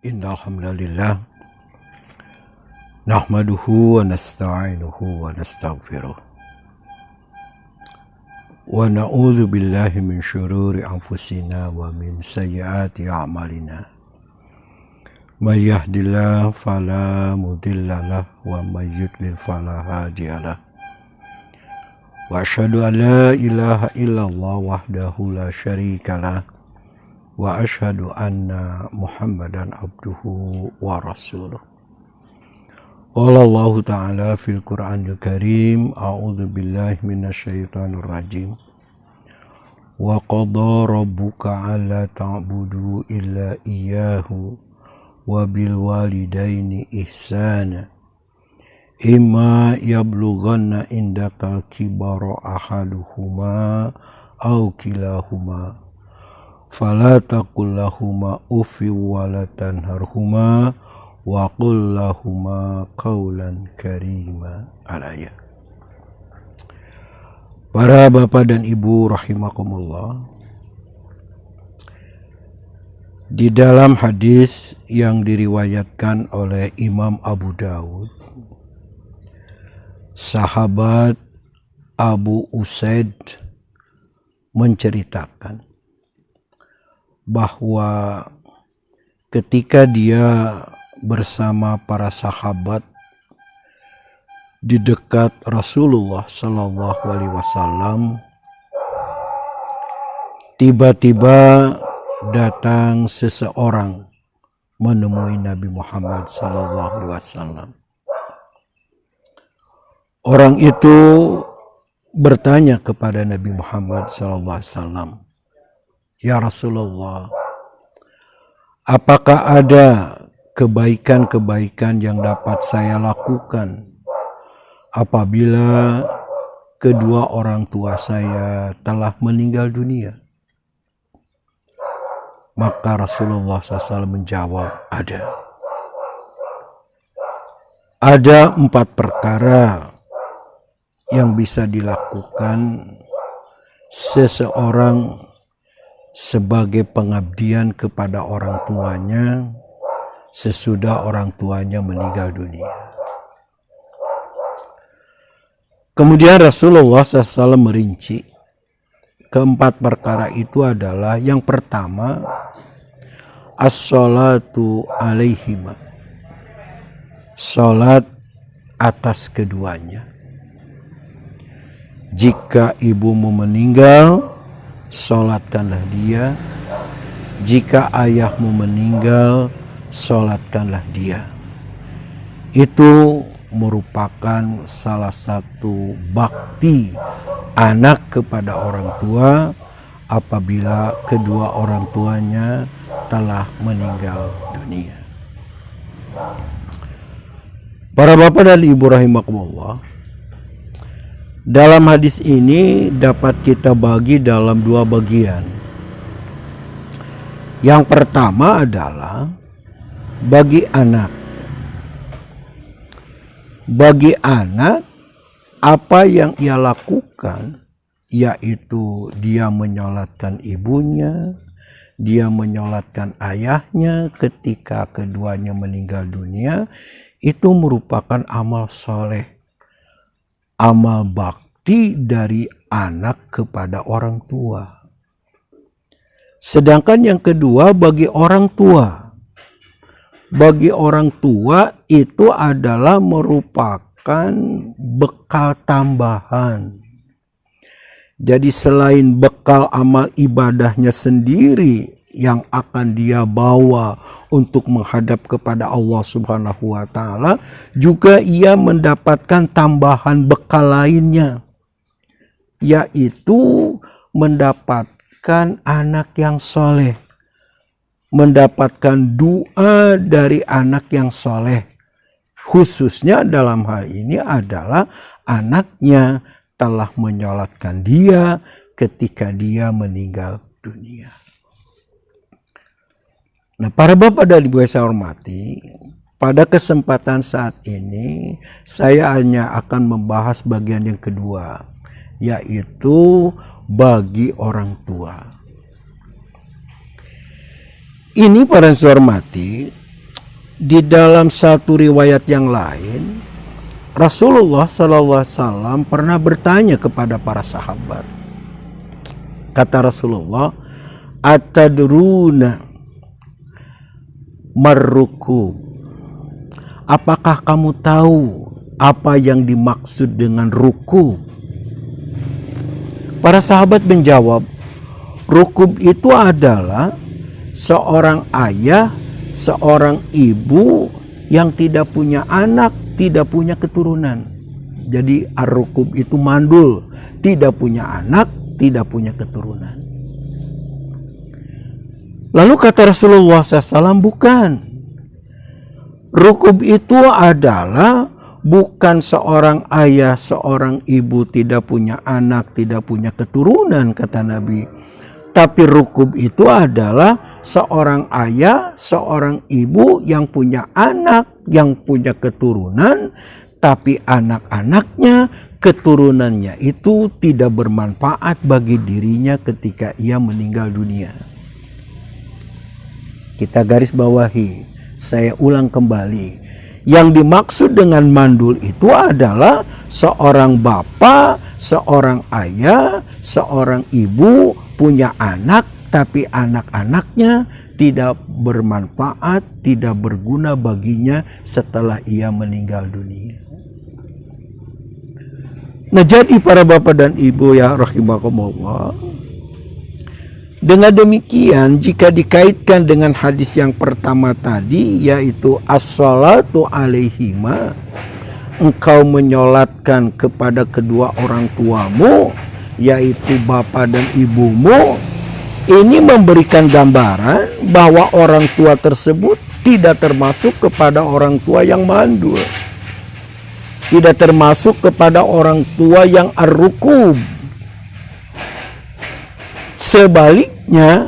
Innal hamdalillah nahmaduhu wa nasta'inuhu wa nastaghfiruh wa na'udzu billahi min syururi anfusina wa min sayyiati a'malina. May yahdihillahu fala mudhillalah wa may yudlil fala hadiyalah. Wa asyhadu an la ilaha illallah wahdahu la syarikalah wa asyhadu anna Muhammadan abduhu wa rasuluh. Qala Allah Ta'ala fil Qur'anil Karim, a'udzu billahi minasyaitonir rajim. Wa qadha rabbuka alla ta'budu illa iyyahu wa bil walidaini ihsana. Imma yablughanna indakal kibara ahaduhuma aw kilahuma fala taqul lahuma uffi wa la tanharhuma wa qul lahuma qawlan karima. Al-ayah. Para bapak dan ibu rahimakumullah, di dalam hadis yang diriwayatkan oleh Imam Abu Dawud, sahabat Abu Usaid menceritakan bahwa ketika dia bersama para sahabat di dekat Rasulullah Sallallahu Alaihi Wasallam, tiba-tiba datang seseorang menemui Nabi Muhammad Sallallahu Alaihi Wasallam. Orang itu bertanya kepada Nabi Muhammad Sallallahu Alaihi Wasallam, "Ya Rasulullah, apakah ada kebaikan-kebaikan yang dapat saya lakukan apabila kedua orang tua saya telah meninggal dunia?" Maka Rasulullah SAW menjawab, Ada 4 perkara yang bisa dilakukan seseorang sebagai pengabdian kepada orang tuanya sesudah orang tuanya meninggal dunia. Kemudian Rasulullah SAW merinci keempat perkara itu adalah, yang pertama, as-sholatu alaihima, sholat atas keduanya. Jika ibumu meninggal, sholatkanlah dia. Jika ayahmu meninggal, sholatkanlah dia. Itu merupakan salah satu bakti anak kepada orang tua apabila kedua orang tuanya telah meninggal dunia. Para bapak dan ibu rahimakumullah, dalam hadis ini dapat kita bagi dalam 2 bagian. Yang pertama adalah bagi anak. Bagi anak, apa yang ia lakukan, yaitu dia menyolatkan ibunya, dia menyolatkan ayahnya ketika keduanya meninggal dunia, itu merupakan amal soleh, amal bakti dari anak kepada orang tua. Sedangkan yang kedua bagi orang tua. Bagi orang tua itu adalah merupakan bekal tambahan. Jadi selain bekal amal ibadahnya sendiri yang akan dia bawa untuk menghadap kepada Allah Subhanahu wa Ta'ala, juga ia mendapatkan tambahan bekal lainnya, yaitu mendapatkan anak yang soleh, mendapatkan doa dari anak yang soleh. Khususnya dalam hal ini adalah anaknya telah menyolatkan dia ketika dia meninggal dunia. Nah, para bapak dan ibu yang saya hormati, pada kesempatan saat ini saya hanya akan membahas bagian yang kedua, yaitu bagi orang tua. Ini para yang saya hormati, di dalam satu riwayat yang lain, Rasulullah SAW pernah bertanya kepada para sahabat. Kata Rasulullah, "Atadruna marrukub?" Apakah kamu tahu apa yang dimaksud dengan rukub? Para sahabat menjawab, rukub itu adalah seorang ayah, seorang ibu yang tidak punya anak, tidak punya keturunan. Jadi ar-rukub itu mandul, tidak punya anak, tidak punya keturunan. Lalu kata Rasulullah SAW, bukan. Rukub itu adalah bukan seorang ayah, seorang ibu tidak punya anak, tidak punya keturunan, kata Nabi. Tapi rukub itu adalah seorang ayah, seorang ibu yang punya anak, yang punya keturunan, tapi anak-anaknya, keturunannya itu tidak bermanfaat bagi dirinya ketika ia meninggal dunia. Kita garis bawahi, saya ulang kembali. Yang dimaksud dengan mandul itu adalah seorang bapak, seorang ayah, seorang ibu punya anak, tapi anak-anaknya tidak bermanfaat, tidak berguna baginya setelah ia meninggal dunia. Nah, jadi para bapak dan ibu ya rahimakumullah, dengan demikian jika dikaitkan dengan hadis yang pertama tadi, yaitu as-salatu alaihima, engkau menyolatkan kepada kedua orang tuamu, yaitu bapak dan ibumu, ini memberikan gambaran bahwa orang tua tersebut tidak termasuk kepada orang tua yang mandul, tidak termasuk kepada orang tua yang ar-rukub. Sebaliknya,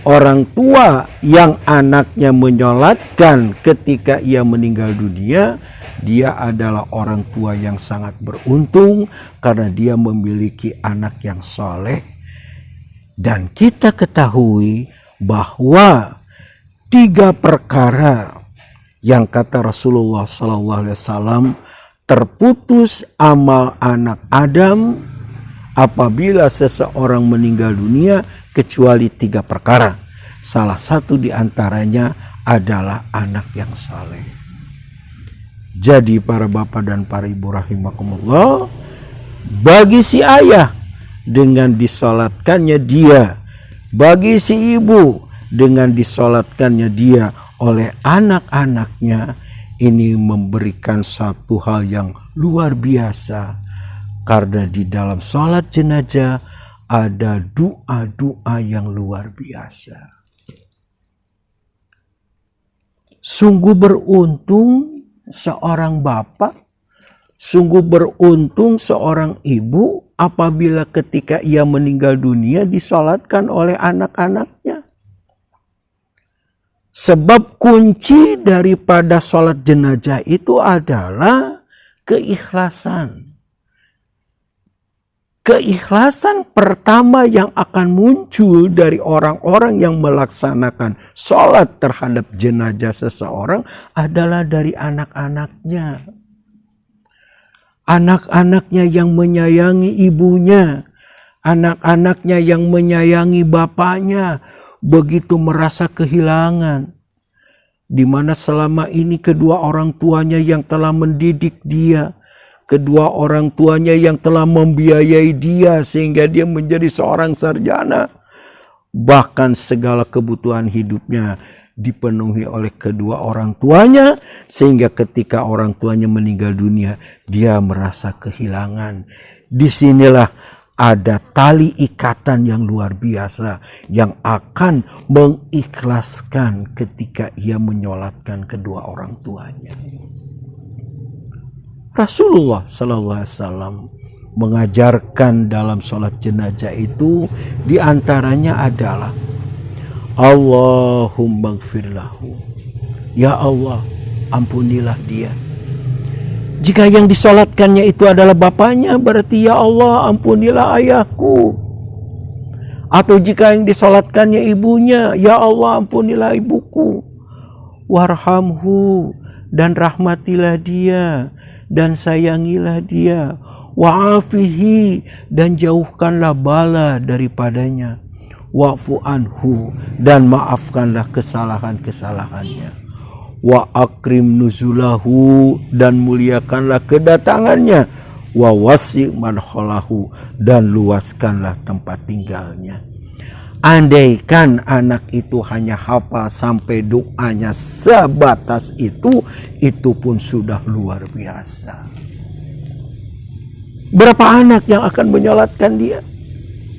orang tua yang anaknya menyolatkan ketika ia meninggal dunia, dia adalah orang tua yang sangat beruntung karena dia memiliki anak yang soleh. Dan kita ketahui bahwa 3 perkara yang kata Rasulullah SAW, terputus amal anak Adam apabila seseorang meninggal dunia kecuali 3 perkara. Salah satu diantaranya adalah anak yang saleh. Jadi para bapak dan para ibu rahimakumullah, bagi si ayah dengan disolatkannya dia, bagi si ibu dengan disolatkannya dia oleh anak-anaknya, ini memberikan satu hal yang luar biasa. Karena di dalam sholat jenazah ada doa-doa yang luar biasa. Sungguh beruntung seorang bapak, sungguh beruntung seorang ibu apabila ketika ia meninggal dunia disolatkan oleh anak-anaknya. Sebab kunci daripada sholat jenazah itu adalah keikhlasan. Keikhlasan pertama yang akan muncul dari orang-orang yang melaksanakan sholat terhadap jenazah seseorang adalah dari anak-anaknya. Anak-anaknya yang menyayangi ibunya, anak-anaknya yang menyayangi bapaknya, begitu merasa kehilangan. Di mana selama ini kedua orang tuanya yang telah mendidik dia, kedua orang tuanya yang telah membiayai dia sehingga dia menjadi seorang sarjana. Bahkan segala kebutuhan hidupnya dipenuhi oleh kedua orang tuanya. Sehingga ketika orang tuanya meninggal dunia, dia merasa kehilangan. Disinilah ada tali ikatan yang luar biasa yang akan mengikhlaskan ketika ia menyolatkan kedua orang tuanya. Rasulullah SAW mengajarkan dalam sholat jenazah itu diantaranya adalah Allahumma gfirlahu, ya Allah ampunilah dia. Jika yang disolatkannya itu adalah bapaknya, berarti ya Allah ampunilah ayahku. Atau jika yang disolatkannya ibunya, ya Allah ampunilah ibuku. warhamhu, dan rahmatilah dia, dan sayangilah dia, wa'afihi, dan jauhkanlah bala daripadanya, wa'fu anhu, dan maafkanlah kesalahan-kesalahannya, wa akrim nuzulahu, dan muliakanlah kedatangannya, wa wasi' madkhalahu, dan luaskanlah tempat tinggalnya. Andaikan anak itu hanya hafal sampai doanya sebatas itu pun sudah luar biasa. Berapa anak yang akan menyolatkan dia?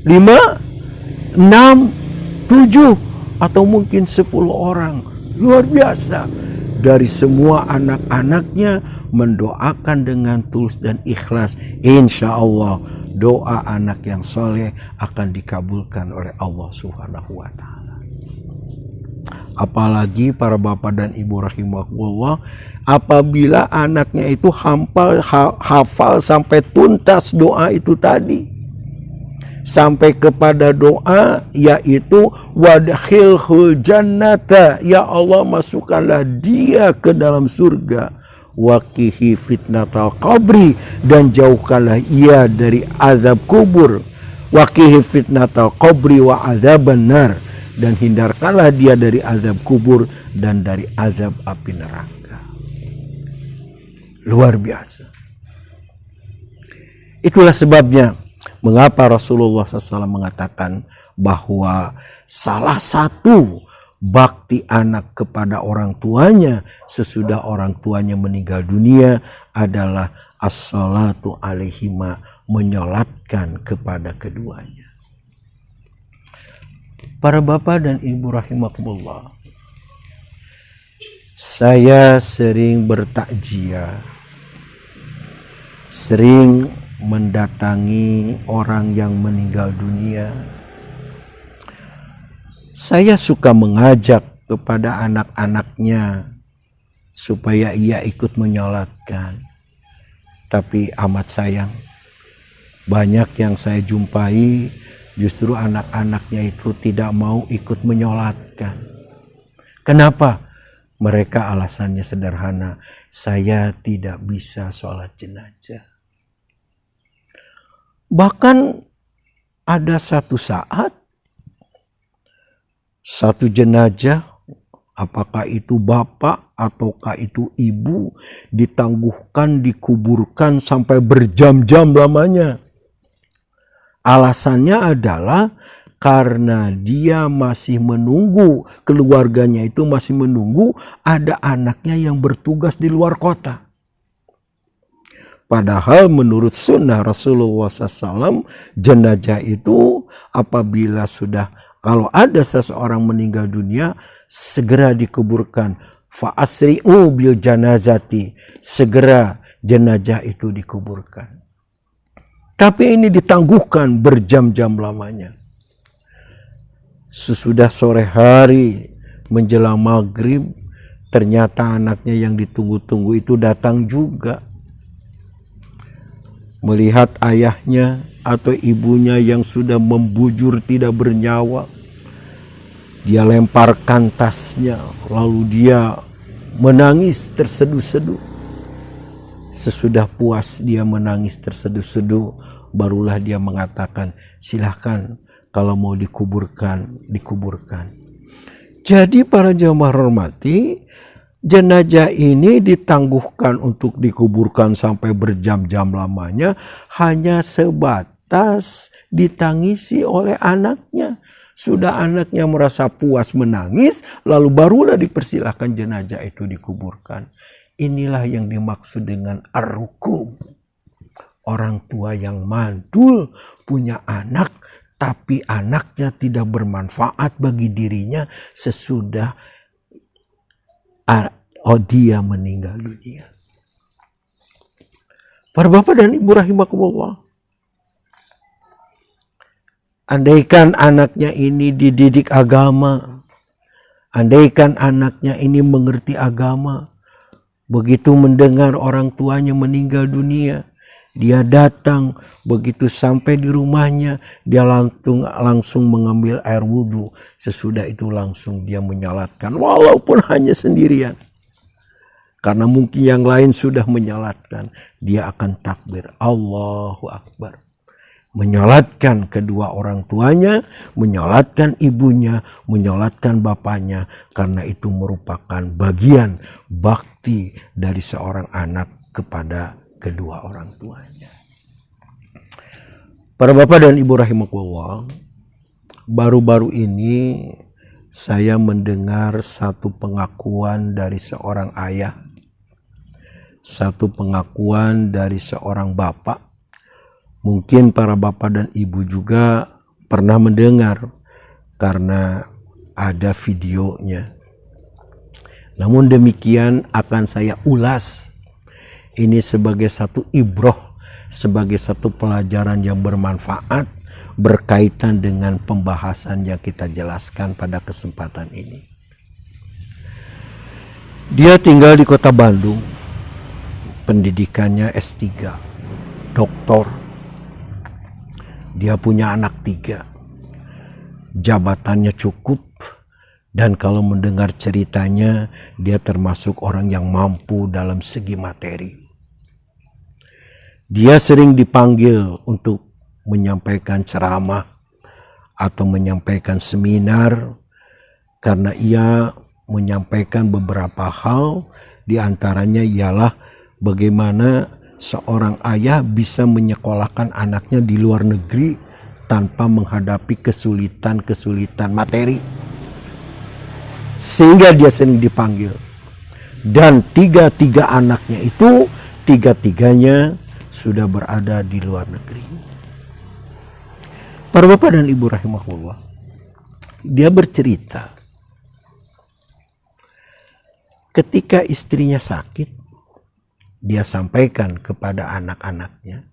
5, 6, 7, atau mungkin 10 orang. Luar biasa. Dari semua anak-anaknya mendoakan dengan tulus dan ikhlas. Insya Allah doa anak yang soleh akan dikabulkan oleh Allah Subhanahu wa Ta'ala. Apalagi para bapak dan ibu rahimahullah, apabila anaknya itu hafal sampai tuntas doa itu tadi, sampai kepada doa yaitu wadkhilhul jannata, ya Allah masukkanlah dia ke dalam surga, waqihi fitnatal qabri, dan jauhkanlah ia dari azab kubur, waqihi fitnatal qabri wa azaban nar, dan hindarkanlah dia dari azab kubur dan dari azab api neraka. Luar biasa. Itulah sebabnya mengapa Rasulullah SAW mengatakan bahwa salah satu bakti anak kepada orang tuanya sesudah orang tuanya meninggal dunia adalah as-salatu alaihima, menyolatkan kepada keduanya. Para bapak dan ibu rahimakumullah, saya sering bertakziah, sering mendatangi orang yang meninggal dunia. Saya suka mengajak kepada anak-anaknya supaya ia ikut menyolatkan. Tapi amat sayang, banyak yang saya jumpai justru anak-anaknya itu tidak mau ikut menyolatkan. Kenapa? Mereka alasannya sederhana, saya tidak bisa sholat jenazah. Bahkan ada satu saat, satu jenazah, apakah itu bapak ataukah itu ibu, ditangguhkan, dikuburkan sampai berjam-jam lamanya. Alasannya adalah karena dia masih menunggu, keluarganya itu masih menunggu ada anaknya yang bertugas di luar kota. Padahal menurut sunnah Rasulullah SAW, jenazah itu apabila sudah, kalau ada seseorang meninggal dunia, segera dikuburkan. Fa'asri'u bil janazati, segera jenazah itu dikuburkan. Tapi ini ditangguhkan berjam-jam lamanya. Sesudah sore hari menjelang maghrib, ternyata anaknya yang ditunggu-tunggu itu datang juga. Melihat ayahnya atau ibunya yang sudah membujur tidak bernyawa, dia lemparkan tasnya, lalu dia menangis terseduh-seduh. Sesudah puas dia menangis terseduh-seduh, barulah dia mengatakan, silahkan kalau mau dikuburkan, dikuburkan. Jadi para jamaah hormati, jenazah ini ditangguhkan untuk dikuburkan sampai berjam-jam lamanya, hanya sebatas ditangisi oleh anaknya. Sudah anaknya merasa puas menangis, lalu barulah dipersilahkan jenazah itu dikuburkan. Inilah yang dimaksud dengan ar-rukum. Orang tua yang mandul punya anak, tapi anaknya tidak bermanfaat bagi dirinya sesudah dia meninggal dunia. Para bapak dan ibu rahimakumullah, andaikan anaknya ini dididik agama, andaikan anaknya ini mengerti agama, begitu mendengar orang tuanya meninggal dunia, Dia datang, begitu sampai di rumahnya, dia langsung mengambil air wudhu. Sesudah itu langsung dia menyalatkan, walaupun hanya sendirian. Karena mungkin yang lain sudah menyalatkan, dia akan takbir, Allahu Akbar. Menyolatkan kedua orang tuanya, menyolatkan ibunya, menyolatkan bapaknya. Karena itu merupakan bagian bakti dari seorang anak kepada kedua orang tuanya. Para bapak dan ibu rahimakumullah, baru-baru ini saya mendengar satu pengakuan dari seorang ayah, satu pengakuan dari seorang bapak. Mungkin para bapak dan ibu juga pernah mendengar karena ada videonya. Namun demikian akan saya ulas. Ini sebagai satu ibroh, sebagai satu pelajaran yang bermanfaat berkaitan dengan pembahasan yang kita jelaskan pada kesempatan ini. Dia tinggal di kota Bandung, pendidikannya S3, doktor. Dia punya anak 3, jabatannya cukup, dan kalau mendengar ceritanya, dia termasuk orang yang mampu dalam segi materi. Dia sering dipanggil untuk menyampaikan ceramah atau menyampaikan seminar karena ia menyampaikan beberapa hal, diantaranya ialah bagaimana seorang ayah bisa menyekolahkan anaknya di luar negeri tanpa menghadapi kesulitan-kesulitan materi. Sehingga dia sering dipanggil. Dan 3 anaknya itu, 3-tiganya sudah berada di luar negeri. Para bapak dan ibu rahimahullah, dia bercerita ketika istrinya sakit, dia sampaikan kepada anak-anaknya.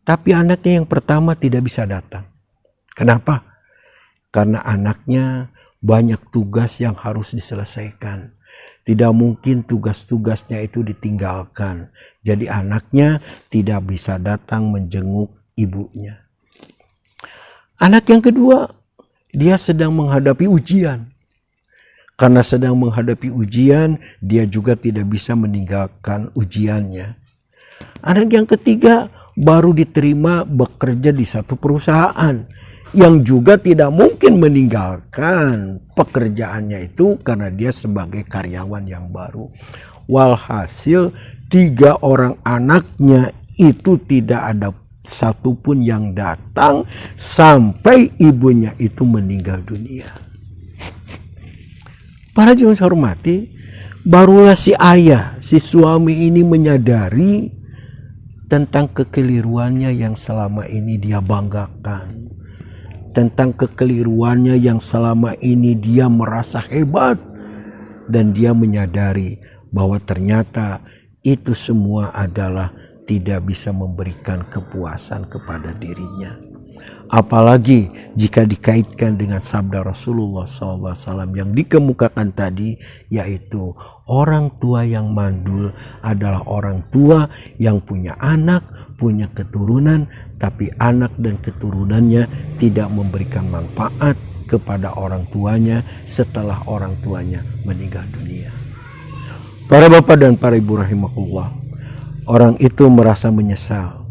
Tapi anaknya yang pertama tidak bisa datang. Kenapa? Karena anaknya banyak tugas yang harus diselesaikan. Tidak mungkin tugas-tugasnya itu ditinggalkan. Jadi anaknya tidak bisa datang menjenguk ibunya. Anak yang kedua, dia sedang menghadapi ujian. Karena sedang menghadapi ujian, dia juga tidak bisa meninggalkan ujiannya. Anak yang ketiga baru diterima bekerja di satu perusahaan yang juga tidak mungkin meninggalkan pekerjaannya itu karena dia sebagai karyawan yang baru. Walhasil 3 orang anaknya itu tidak ada satupun yang datang sampai ibunya itu meninggal dunia. Para jemaah hormati, barulah si ayah, si suami ini menyadari tentang kekeliruannya yang selama ini dia banggakan. Tentang kekeliruannya yang selama ini dia merasa hebat. Dan dia menyadari bahwa ternyata itu semua adalah tidak bisa memberikan kepuasan kepada dirinya. Apalagi jika dikaitkan dengan sabda Rasulullah SAW yang dikemukakan tadi, yaitu orang tua yang mandul adalah orang tua yang punya anak, punya keturunan, tapi anak dan keturunannya tidak memberikan manfaat kepada orang tuanya setelah orang tuanya meninggal dunia. Para bapak dan para ibu rahimakumullah, orang itu merasa menyesal.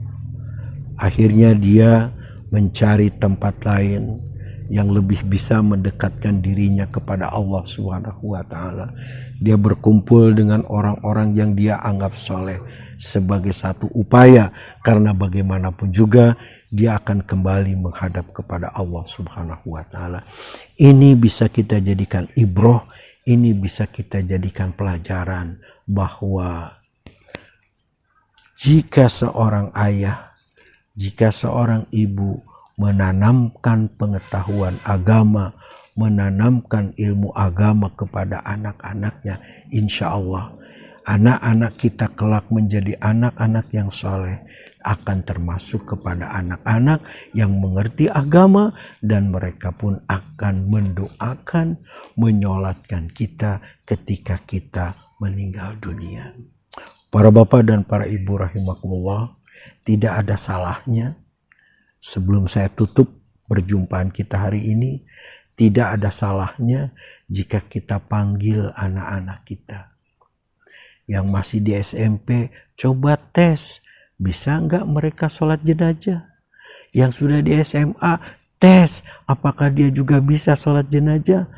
Akhirnya dia mencari tempat lain yang lebih bisa mendekatkan dirinya kepada Allah Subhanahu wa taala. Dia berkumpul dengan orang-orang yang dia anggap soleh sebagai satu upaya, karena bagaimanapun juga dia akan kembali menghadap kepada Allah Subhanahu wa taala. Ini bisa kita jadikan ibroh, ini bisa kita jadikan pelajaran bahwa jika seorang ayah, jika seorang ibu menanamkan pengetahuan agama, menanamkan ilmu agama kepada anak-anaknya, insya Allah anak-anak kita kelak menjadi anak-anak yang soleh, akan termasuk kepada anak-anak yang mengerti agama, dan mereka pun akan mendoakan, menyolatkan kita ketika kita meninggal dunia. Para bapak dan para ibu rahimakumullah, tidak ada salahnya sebelum saya tutup perjumpaan kita hari ini, tidak ada salahnya jika kita panggil anak-anak kita yang masih di SMP, coba tes, bisa nggak mereka sholat jenazah? Yang sudah di SMA, tes, apakah dia juga bisa sholat jenazah?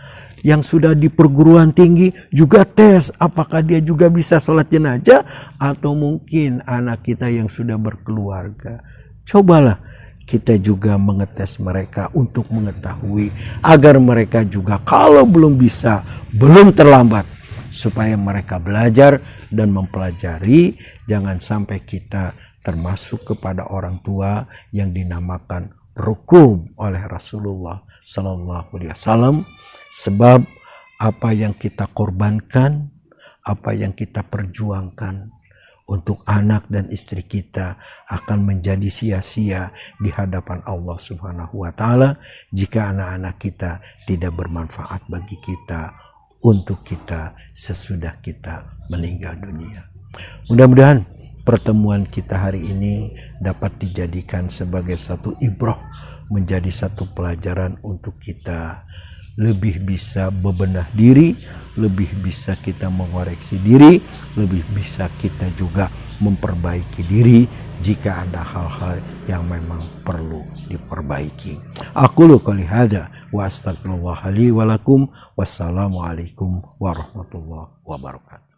Yang sudah di perguruan tinggi juga tes, apakah dia juga bisa sholat jenazah? Atau mungkin anak kita yang sudah berkeluarga. Cobalah kita juga mengetes mereka untuk mengetahui, agar mereka juga kalau belum bisa, belum terlambat, supaya mereka belajar dan mempelajari. Jangan sampai kita termasuk kepada orang tua yang dinamakan rukum oleh Rasulullah Sallallahu Alaihi Wasallam. Sebab apa yang kita korbankan, apa yang kita perjuangkan untuk anak dan istri kita akan menjadi sia-sia di hadapan Allah Subhanahu wa Ta'ala jika anak-anak kita tidak bermanfaat bagi kita, untuk kita sesudah kita meninggal dunia. Mudah-mudahan pertemuan kita hari ini dapat dijadikan sebagai satu ibrah, menjadi satu pelajaran untuk kita lebih bisa bebenah diri, lebih bisa kita mengoreksi diri, lebih bisa kita juga memperbaiki diri jika ada hal-hal yang memang perlu diperbaiki. Aqulu qouli hadza wa astaghfirullah li wa lakum. Wassalamualaikum warahmatullahi wabarakatuh.